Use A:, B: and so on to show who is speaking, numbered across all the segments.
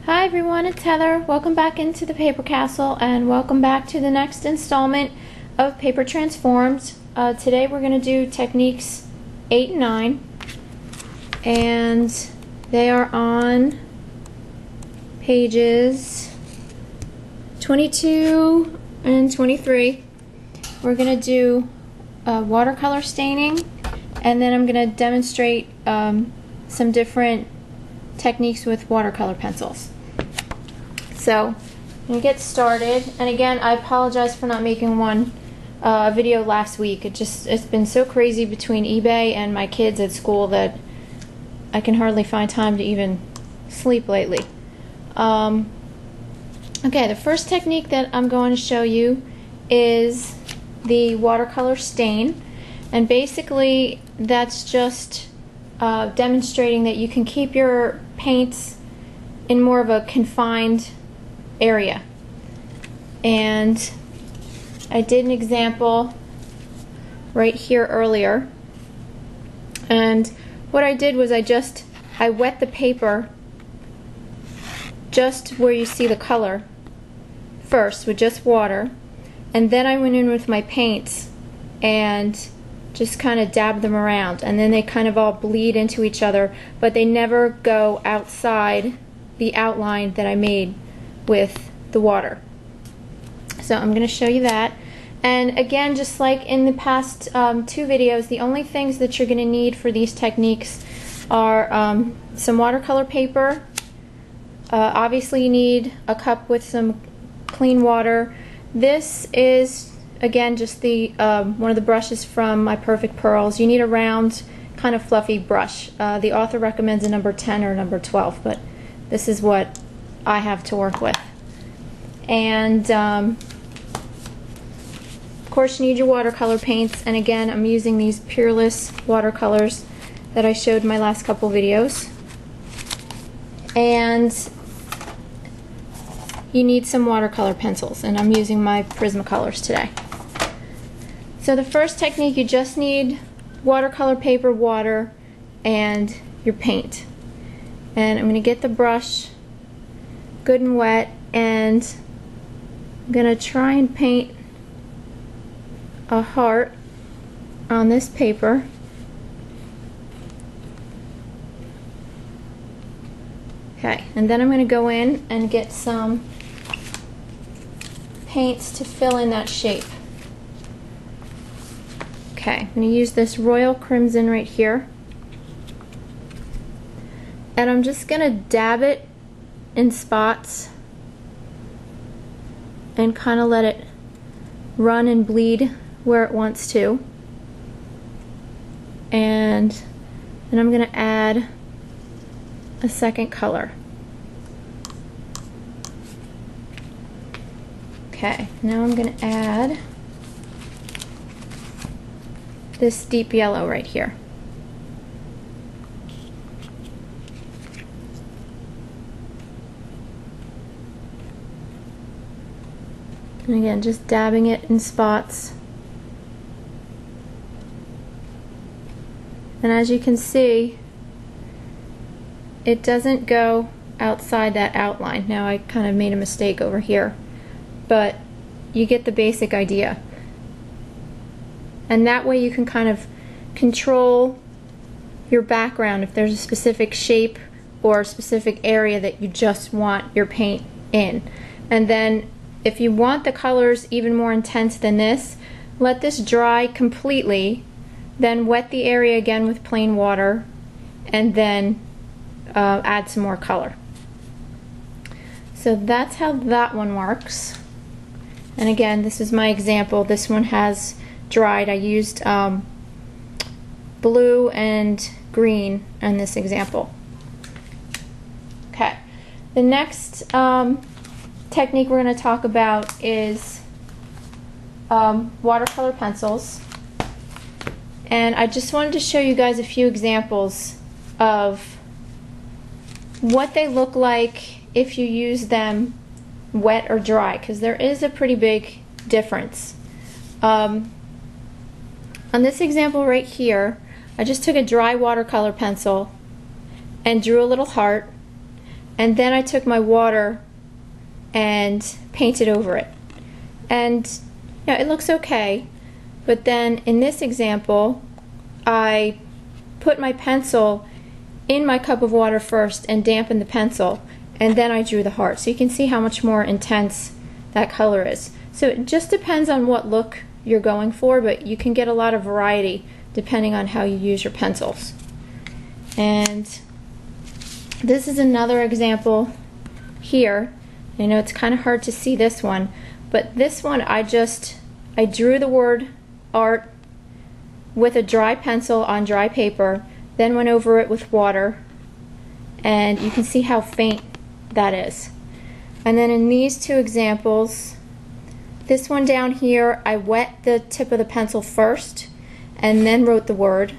A: Hi everyone, it's Heather. Welcome back into the Paper Castle and welcome back to the next installment of Paper Transformed. Today we're going to do techniques 8 and 9, and they are on pages 22 and 23. We're going to do watercolor staining, and then I'm going to demonstrate some different techniques with watercolor pencils. So I'm going to get started, and again I apologize for not making one video last week. It's been so crazy between eBay and my kids at school that I can hardly find time to even sleep lately. Okay, the first technique that I'm going to show you is the watercolor stain, and basically that's just demonstrating that you can keep your paints in more of a confined area. And I did an example right here earlier, and what I did was I wet the paper just where you see the color first with just water, and then I went in with my paints and just kind of dab them around, and then they kind of all bleed into each other, but they never go outside the outline that I made with the water. So I'm going to show you that. And again, just like in the past two videos, the only things that you're going to need for these techniques are some watercolor paper. Obviously you need a cup with some clean water. This is again just the one of the brushes from my Perfect Pearls. You need a round, kind of fluffy brush. The author recommends a number 10 or number 12, but this is what I have to work with. And of course you need your watercolor paints, and again I'm using these Peerless watercolors that I showed in my last couple videos. And you need some watercolor pencils, and I'm using my Prismacolors today. So the first technique, you just need watercolor paper, water, and your paint. And I'm going to get the brush good and wet, and I'm going to try and paint a heart on this paper. Okay, and then I'm going to go in and get some paints to fill in that shape. Okay, I'm going to use this Royal Crimson right here, and I'm just going to dab it in spots and kind of let it run and bleed where it wants to. And then I'm going to add a second color. Okay, now I'm going to add this deep yellow right here. And again, just dabbing it in spots. And as you can see, it doesn't go outside that outline. Now I kind of made a mistake over here, but you get the basic idea. And that way you can kind of control your background if there's a specific shape or a specific area that you just want your paint in. And then if you want the colors even more intense than this, let this dry completely, then wet the area again with plain water, and then add some more color. So that's how that one works. And again, this is my example. This one has dried. I used blue and green in this example. Okay, the next technique we're going to talk about is watercolor pencils, and I just wanted to show you guys a few examples of what they look like if you use them wet or dry, because there is a pretty big difference. On this example right here, I just took a dry watercolor pencil and drew a little heart, and then I took my water and painted over it. And you know, it looks okay, but then in this example I put my pencil in my cup of water first and dampened the pencil, and then I drew the heart. So you can see how much more intense that color is. So it just depends on what look you're going for, but you can get a lot of variety depending on how you use your pencils. And this is another example here. I know it's kind of hard to see this one, but this one I drew the word art with a dry pencil on dry paper, then went over it with water, and you can see how faint that is. And then in these two examples, this one down here, I wet the tip of the pencil first and then wrote the word.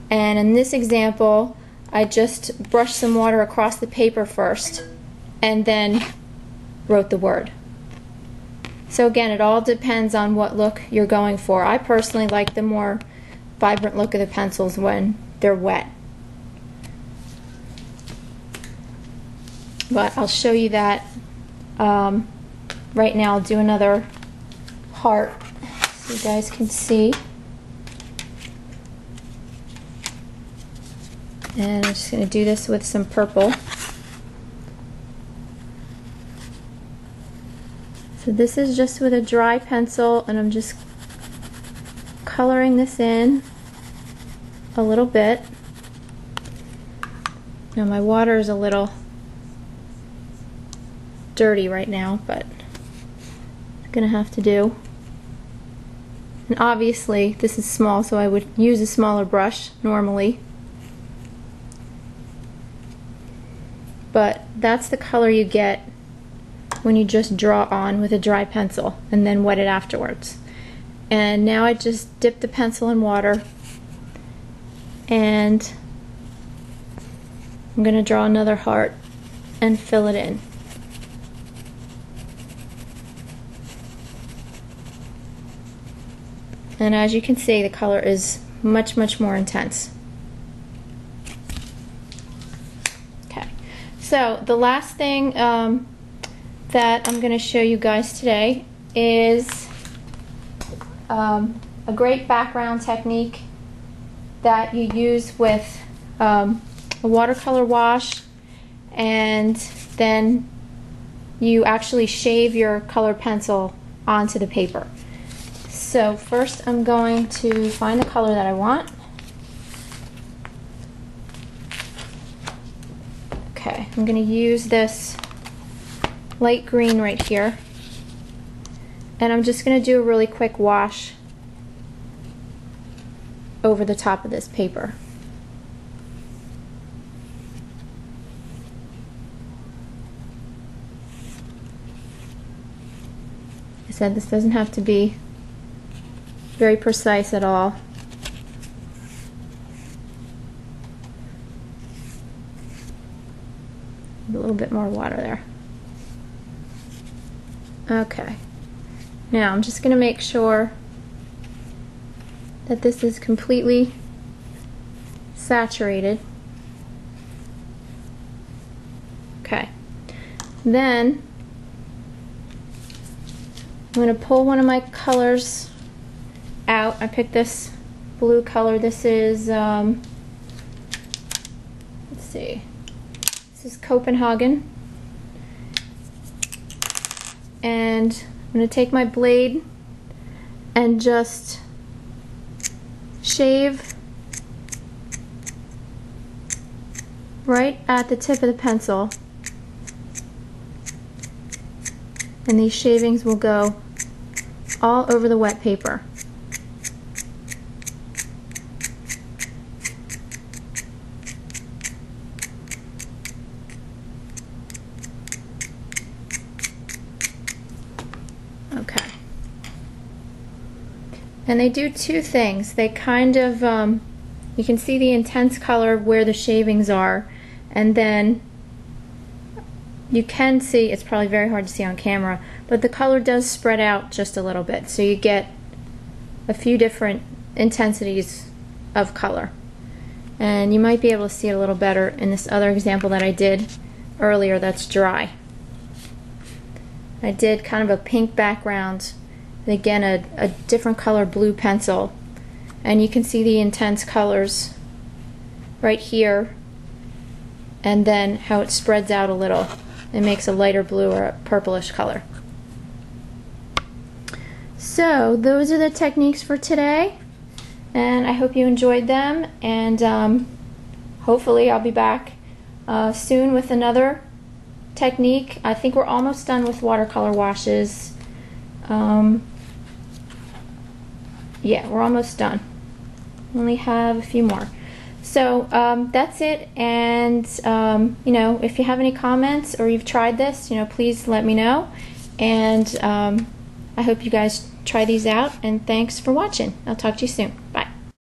A: And in this example, I just brushed some water across the paper first and then wrote the word. So again, it all depends on what look you're going for. I personally like the more vibrant look of the pencils when they're wet. But I'll show you that right now. I'll do another heart so you guys can see. And I'm just going to do this with some purple. So this is just with a dry pencil, and I'm just coloring this in a little bit. Now my water is a little dirty right now, but it's gonna have to do. And obviously this is small, so I would use a smaller brush normally. But that's the color you get when you just draw on with a dry pencil and then wet it afterwards. And now I just dip the pencil in water, and I'm going to draw another heart and fill it in. And as you can see, the color is much, much more intense. Okay, so the last thing that I'm going to show you guys today is a great background technique that you use with a watercolor wash, and then you actually shave your colored pencil onto the paper. So first I'm going to find the color that I want. Okay, I'm going to use this light green right here, and I'm just going to do a really quick wash over the top of this paper. I said this doesn't have to be very precise at all. A little bit more water there. Okay, now I'm just going to make sure that this is completely saturated. Okay, then I'm going to pull one of my colors out. I picked this blue color. This is, let's see, this is Copenhagen. And I'm going to take my blade and just shave right at the tip of the pencil, and these shavings will go all over the wet paper. Okay. And they do two things. They kind of, you can see the intense color where the shavings are, and then you can see, it's probably very hard to see on camera, but the color does spread out just a little bit, so you get a few different intensities of color. And you might be able to see it a little better in this other example that I did earlier that's dry. I did kind of a pink background, and again a different color blue pencil, and you can see the intense colors right here, and then how it spreads out a little. It makes a lighter blue or a purplish color. So those are the techniques for today, and I hope you enjoyed them, and hopefully I'll be back soon with another technique. I think we're almost done with watercolor washes. Yeah, we're almost done. Only have a few more. So that's it, and you know, if you have any comments or you've tried this, you know, please let me know, and I hope you guys try these out, and thanks for watching. I'll talk to you soon.